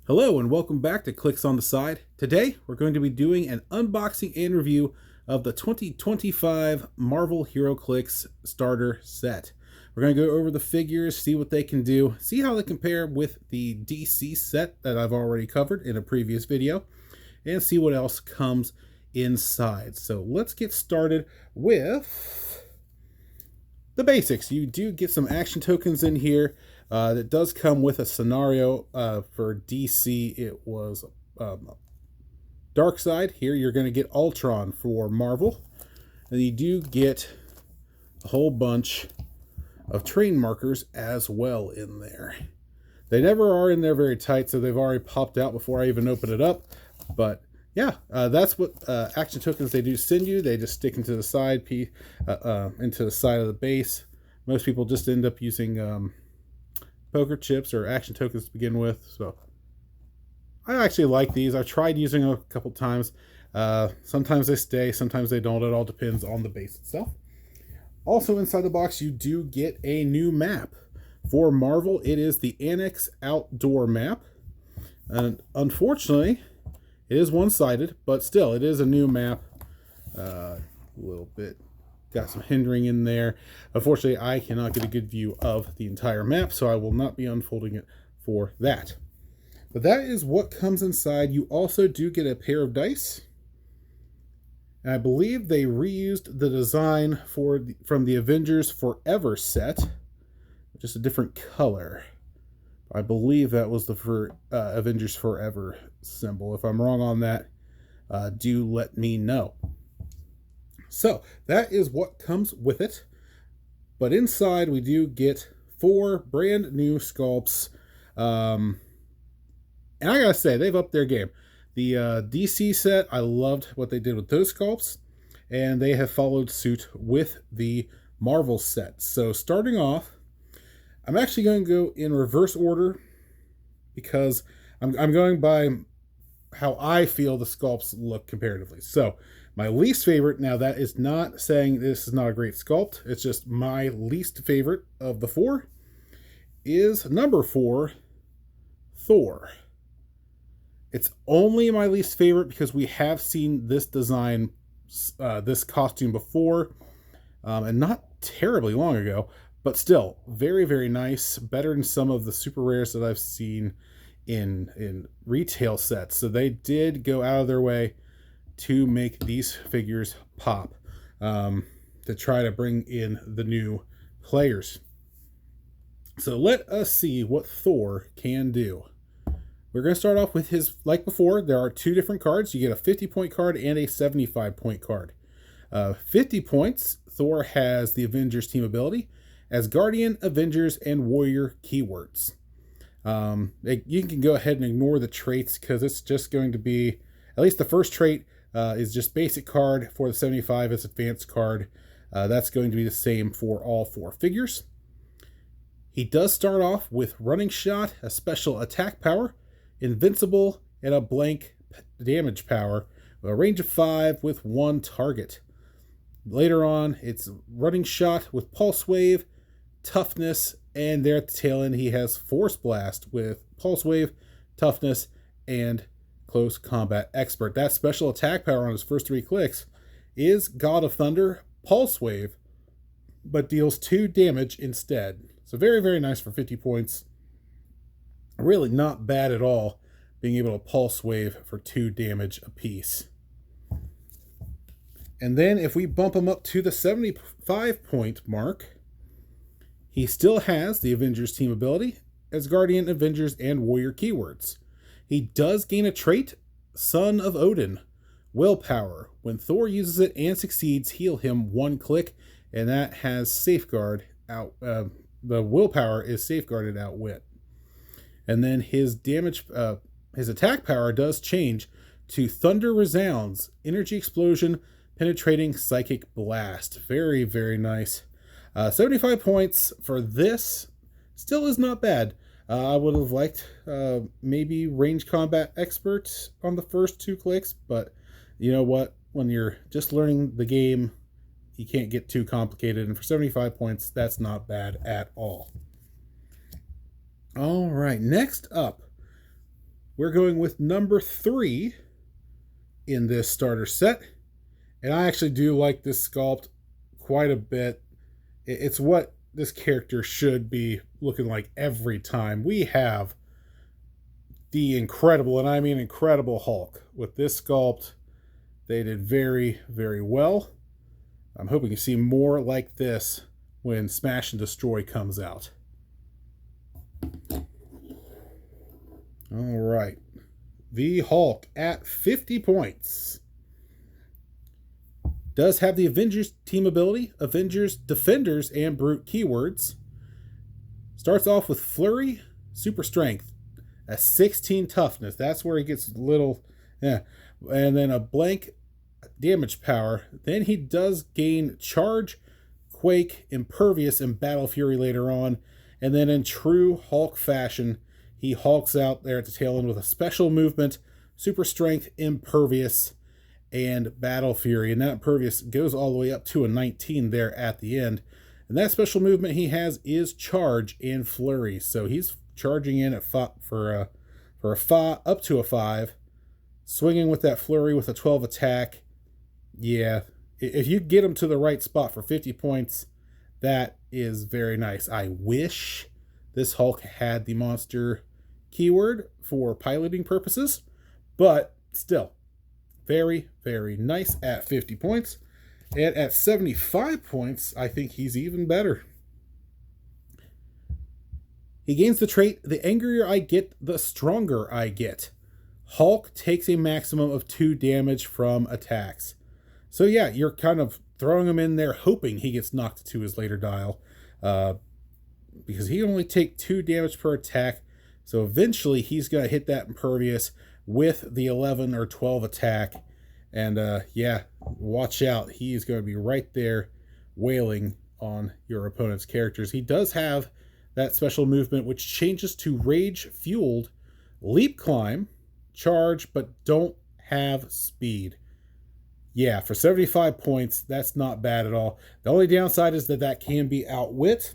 Hello and welcome back to Clicks on the Side. Today we're going to be doing an unboxing and review of the 2025 Marvel Heroclix starter set. We're going to go over the figures, see what they can do, see how they compare with the DC set that I've already covered in a previous video, and see what else comes inside. So let's get started with the basics. You do get some action tokens in here. That does come with a scenario. For DC, it was Darkseid. Here you're going to get Ultron for Marvel. And you do get a whole bunch of train markers as well in there. They never are in there very tight, so they've already popped out before I even open it up. But yeah, that's what action tokens they do send you. They just stick into the side into the side of the base. Most people just end up using poker chips or action tokens to begin with. So I actually like these. I've tried using them a couple times. Sometimes they stay, sometimes they don't. It all depends on the base itself. Also inside the box, you do get a new map. For Marvel, it is the Annex Outdoor map. And unfortunately, it is one-sided, but still, it is a new map. A little bit got some hindering in there. Unfortunately, I cannot get a good view of the entire map, so I will not be unfolding it for that. But that is what comes inside. You also do get a pair of dice. And I believe they reused the design from the Avengers Forever set, just a different color. I believe that was the Avengers Forever symbol. If I'm wrong on that, do let me know. So that is what comes with it. But inside we do get 4 brand new sculpts. And I gotta say, they've upped their game. The DC set, I loved what they did with those sculpts. And they have followed suit with the Marvel set. So starting off, I'm actually going to go in reverse order because I'm going by how I feel the sculpts look comparatively. So my least favorite, now that is not saying this is not a great sculpt, it's just my least favorite of the 4, is number 4, Thor. It's only my least favorite because we have seen this design, this costume before, and not terribly long ago, but still very, very nice, better than some of the super rares that I've seen in retail sets. So they did go out of their way to make these figures pop, to try to bring in the new players. So let us see what Thor can do. We're going to start off with his, like before, there are 2 different cards. You get a 50-point card and a 75-point card. 50 points, Thor has the Avengers team ability, Asgardian, Avengers, and Warrior keywords. You can go ahead and ignore the traits because it's just going to be, at least the first trait is just basic card. For the 75, it's advanced card. That's going to be the same for all 4 figures. He does start off with running shot, a special attack power, invincible, and a blank damage power, a range of 5 with 1 target. Later on, it's running shot with pulse wave, toughness, and there at the tail end he has force blast with pulse wave, toughness, and close combat expert. That special attack power on his first 3 clicks is God of Thunder, pulse wave, but deals 2 damage instead. So very, very nice for 50 points. Really not bad at all, being able to pulse wave for 2 damage apiece. And then if we bump him up to the 75-point mark, he still has the Avengers team ability, Asgardian, Avengers, and Warrior keywords. He does gain a trait, Son of Odin, willpower. When Thor uses it and succeeds, heal him 1 click, and that has safeguard out. The willpower is safeguarded outwit. And then his damage, his attack power does change to Thunder Resounds, Energy Explosion, Penetrating Psychic Blast. Very, very nice. 75 points for this still is not bad. I would have liked maybe range combat expert on the first 2 clicks, but you know what? When you're just learning the game, you can't get too complicated. And for 75 points, that's not bad at all. All right, next up, we're going with number 3 in this starter set. And I actually do like this sculpt quite a bit. It's what this character should be looking like every time. We have the incredible, and I mean incredible, Hulk. With this sculpt, they did very, very well. I'm hoping to see more like this when Smash and Destroy comes out. All right. The Hulk at 50 points. Does have the Avengers team ability, Avengers, Defenders, and Brute keywords. Starts off with Flurry, Super Strength, a 16 Toughness. That's where he gets a little, and then a blank damage power. Then he does gain Charge, Quake, Impervious, and Battle Fury later on. And then in true Hulk fashion, he hulks out there at the tail end with a special movement, Super Strength, Impervious, and Battle Fury. And that Impervious goes all the way up to a 19 there at the end. And that special movement he has is Charge and Flurry. So he's charging in at for a 5 up to a 5, swinging with that Flurry with a 12 attack. Yeah, if you get him to the right spot for 50 points, that is very nice. I wish this Hulk had the monster keyword for piloting purposes, but still, very, very nice at 50 points. And at 75 points, I think he's even better. He gains the trait, the angrier I get, the stronger I get. Hulk takes a maximum of 2 damage from attacks. So yeah, you're kind of throwing him in there hoping he gets knocked to his later dial. Because he can only take 2 damage per attack. So eventually he's going to hit that Impervious with the 11 or 12 attack. And yeah, watch out. He's going to be right there wailing on your opponent's characters. He does have that special movement which changes to Rage-fueled Leap Climb, Charge, but don't have speed. Yeah, for 75 points, that's not bad at all. The only downside is that can be outwit.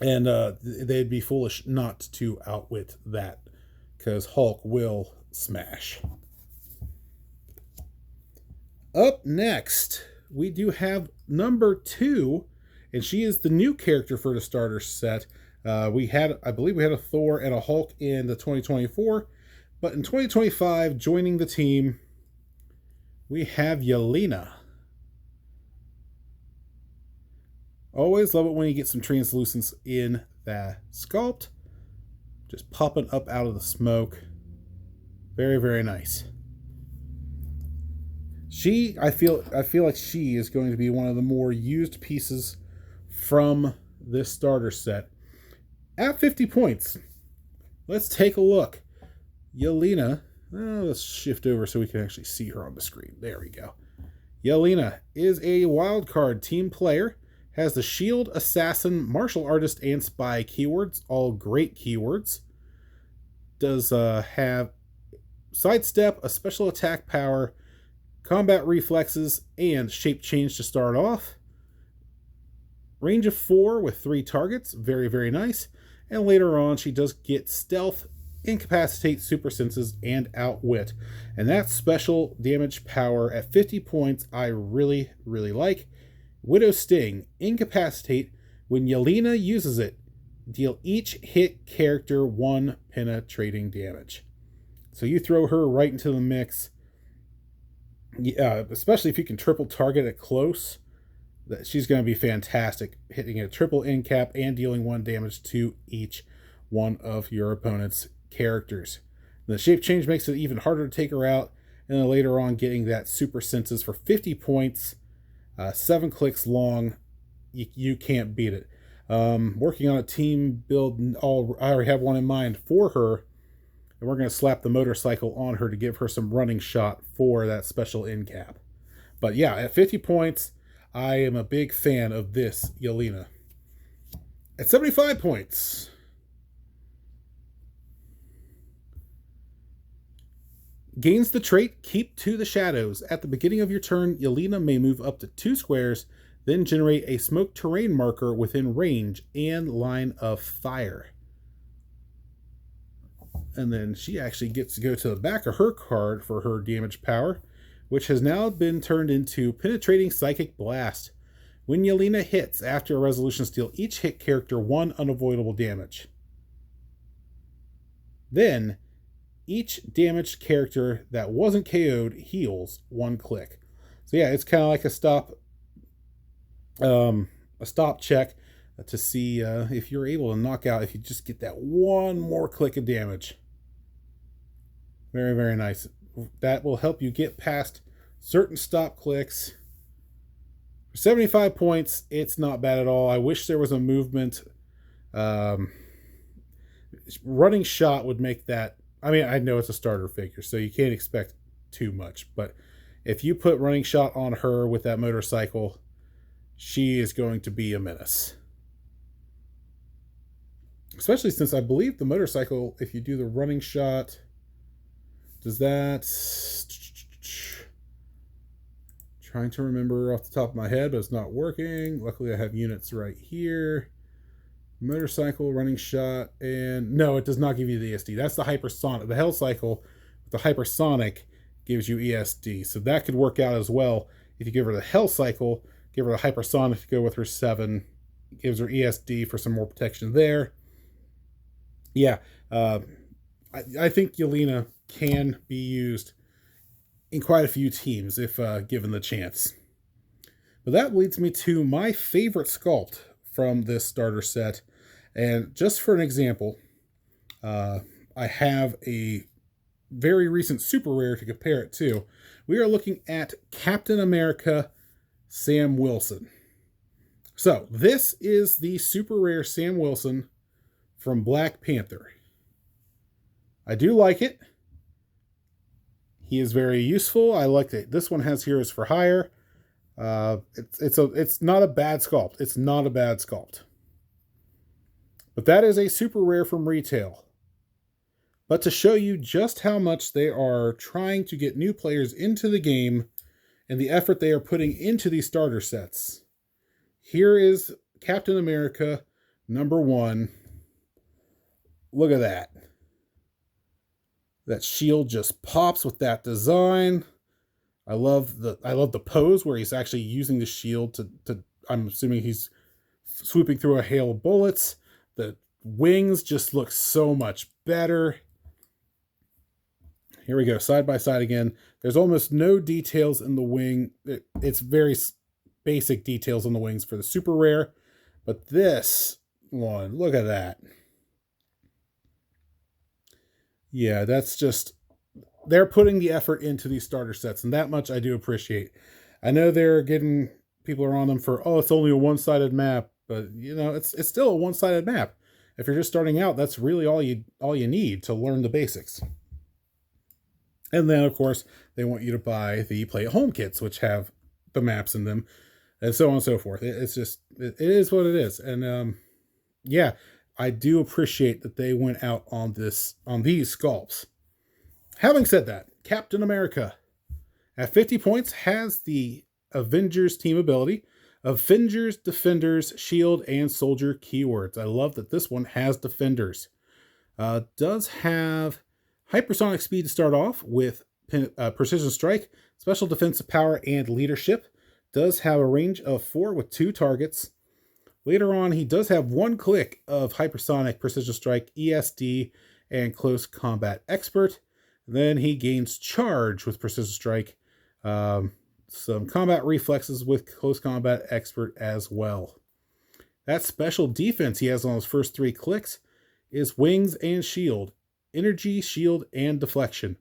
And they'd be foolish not to outwit that, because Hulk will smash. Up next, we do have number 2, and she is the new character for the starter set. I believe we had a Thor and a Hulk in the 2024, but in 2025, joining the team, we have Yelena. Always love it when you get some translucence in that sculpt. Just popping up out of the smoke. Very, very nice. I feel like she is going to be one of the more used pieces from this starter set. At 50 points, let's take a look. Yelena, let's shift over so we can actually see her on the screen. There we go. Yelena is a wildcard team player. Has the Shield, Assassin, Martial Artist, and Spy keywords. All great keywords. Does have Sidestep, a special attack power, combat reflexes, and shape change to start off. Range of 4 with 3 targets. Very, very nice. And later on, she does get Stealth, Incapacitate, Super Senses, and Outwit. And that special damage power at 50 points I really, really like. Widow Sting, Incapacitate. When Yelena uses it, deal each hit character 1 penetrating damage. So you throw her right into the mix. Especially if you can triple target it close. She's going to be fantastic, hitting a triple end cap and dealing 1 damage to each one of your opponent's characters. The shape change makes it even harder to take her out, and then later on getting that Super Senses for 50 points, 7 clicks long. You can't beat it. Working on a team build. I already have one in mind for her, and we're going to slap the motorcycle on her to give her some running shot for that special end cap. But yeah, at 50 points, I am a big fan of this Yelena. At 75 points, gains the trait Keep to the Shadows. At the beginning of your turn, Yelena may move up to 2 squares, then generate a smoke terrain marker within range and line of fire. And then she actually gets to go to the back of her card for her damage power, which has now been turned into Penetrating Psychic Blast. When Yelena hits after a resolution, deal each hit character 1 unavoidable damage. Then, each damaged character that wasn't KO'd heals 1 click. So yeah, it's kind of like a stop check to see if you're able to knock out, if you just get that 1 more click of damage. Very, very nice. That will help you get past certain stop clicks. For 75 points, it's not bad at all. I wish there was a movement. Running shot would make that. I mean, I know it's a starter figure, so you can't expect too much. But if you put running shot on her with that motorcycle, she is going to be a menace. Especially since I believe the motorcycle, if you do the running shot, does that... Trying to remember off the top of my head, but it's not working. Luckily, I have units right here. Motorcycle, running shot, and no, it does not give you the ESD. That's the hypersonic. The Hell Cycle, the hypersonic, gives you ESD. So that could work out as well. If you give her the Hell Cycle, give her the hypersonic to go with her 7, gives her ESD for some more protection there. Yeah, I think Yelena can be used in quite a few teams if given the chance. But that leads me to my favorite sculpt from this starter set. And just for an example, I have a very recent super rare to compare it to. We are looking at Captain America Sam Wilson. So this is the super rare Sam Wilson from Black Panther. I do like it. He is very useful. I like that this one has Heroes for Hire. It's not a bad sculpt. It's not a bad sculpt. But that is a super rare from retail. But to show you just how much they are trying to get new players into the game and the effort they are putting into these starter sets, here is Captain America #1. Look at that. That shield just pops with that design. I love the pose where he's actually using the shield to I'm assuming he's swooping through a hail of bullets. The wings just look so much better. Here we go, side by side again. There's almost no details in the wing. It's very basic details on the wings for the super rare. But this one, look at that. Yeah, that's just... They're putting the effort into these starter sets, and that much I do appreciate. I know they're getting... People are on them for, oh, it's only a one-sided map. But, you know, it's still a one-sided map. If you're just starting out, that's really all you need to learn the basics. And then, of course, they want you to buy the play-at-home kits, which have the maps in them, and so on and so forth. It's just... It is what it is. And, yeah, I do appreciate that they went out on these sculpts. Having said that, Captain America at 50 points has the Avengers team ability, Avengers, Defenders, Shield, and Soldier keywords. I love that this one has Defenders. Does have hypersonic speed to start off with Precision Strike, Special Defensive Power, and Leadership. Does have a range of 4 with 2 targets. Later on, he does have 1 click of Hypersonic, Precision Strike, ESD, and Close Combat Expert. Then he gains Charge with Precision Strike, some combat reflexes with Close Combat Expert as well. That special defense he has on his first 3 clicks is Wings and Shield, Energy, Shield, and Deflection.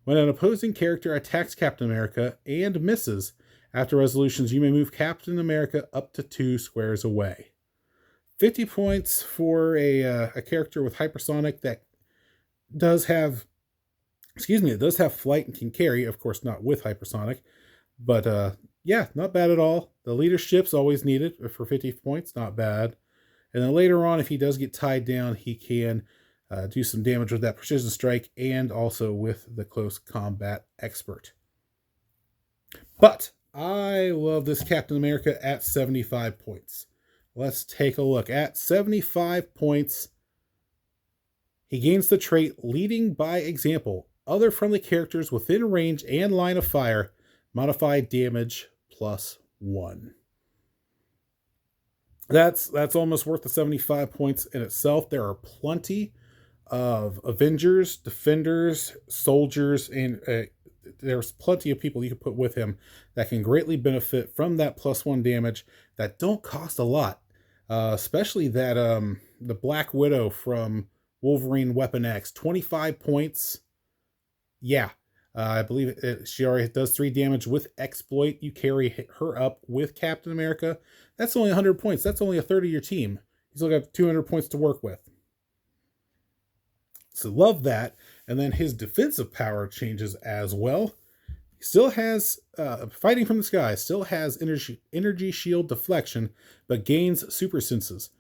When an opposing character attacks Captain America and misses, after resolutions, you may move Captain America up to 2 squares away. 50 points for a character with hypersonic that does have, it does have flight and can carry, of course not with hypersonic, but yeah, not bad at all. The leadership's always needed for 50 points, not bad. And then later on, if he does get tied down, he can do some damage with that Precision Strike and also with the Close Combat Expert. But I love this Captain America at 75 points. Let's take a look. At 75 points, He gains the trait Leading by Example. Other friendly characters within range and line of fire modify damage +1. That's almost worth the 75 points in itself. There are plenty of Avengers, Defenders, Soldiers, and there's plenty of people you can put with him that can greatly benefit from that +1 damage that don't cost a lot. Especially that the Black Widow from Wolverine Weapon X, 25 points. Yeah, I believe she already does 3 damage with Exploit. You carry her up with Captain America. That's only 100 points. That's only a third of your team. He's only got 200 points to work with. So love that. And then his defensive power changes as well. He still has Fighting from the Sky, still has energy shield deflection, but gains super senses.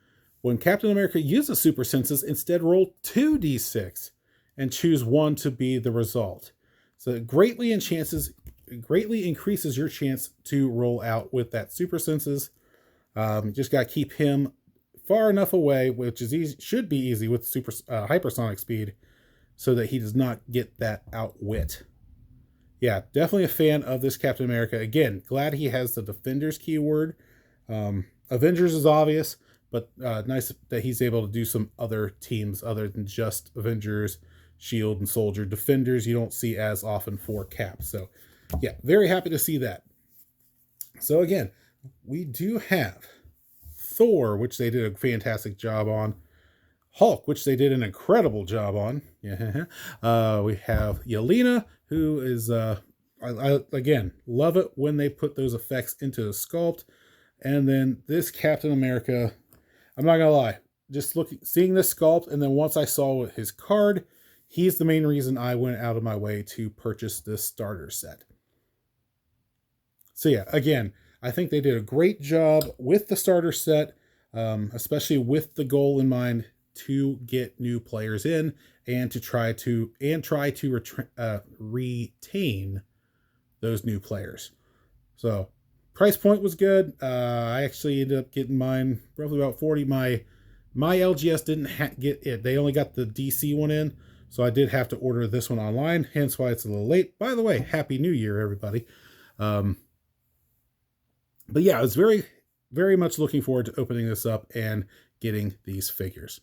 When Captain America uses super senses, instead roll 2d6 and choose one to be the result. So it greatly increases your chance to roll out with that super senses. Just got to keep him far enough away, which is easy, should be easy with super hypersonic speed, so that he does not get that outwit. Yeah, definitely a fan of this Captain America. Again, glad he has the Defenders keyword. Avengers is obvious, but nice that he's able to do some other teams other than just Avengers, Shield, and Soldier. Defenders you don't see as often for Cap. So yeah, very happy to see that. So again, we do have Thor, which they did a fantastic job on. Hulk, which they did an incredible job on. Yeah. We have Yelena, who is, I again, love it when they put those effects into the sculpt. And then this Captain America, I'm not going to lie, just seeing this sculpt, and then once I saw his card, he's the main reason I went out of my way to purchase this starter set. So yeah, again, I think they did a great job with the starter set, especially with the goal in mind to get new players in and to try to retain those new players. So price point was good. I actually ended up getting mine roughly about 40. My LGS didn't get it. They only got the DC one in, so I did have to order this one online, hence why it's a little late. By the way, Happy New Year, everybody. But yeah, I was very, very much looking forward to opening this up and getting these figures.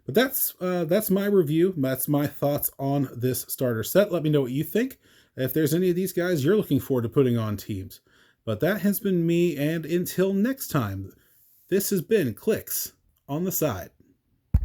But that's my review. That's my thoughts on this starter set. Let me know what you think. If there's any of these guys you're looking forward to putting on teams. But that has been me, and until next time, this has been Clicks on the Side.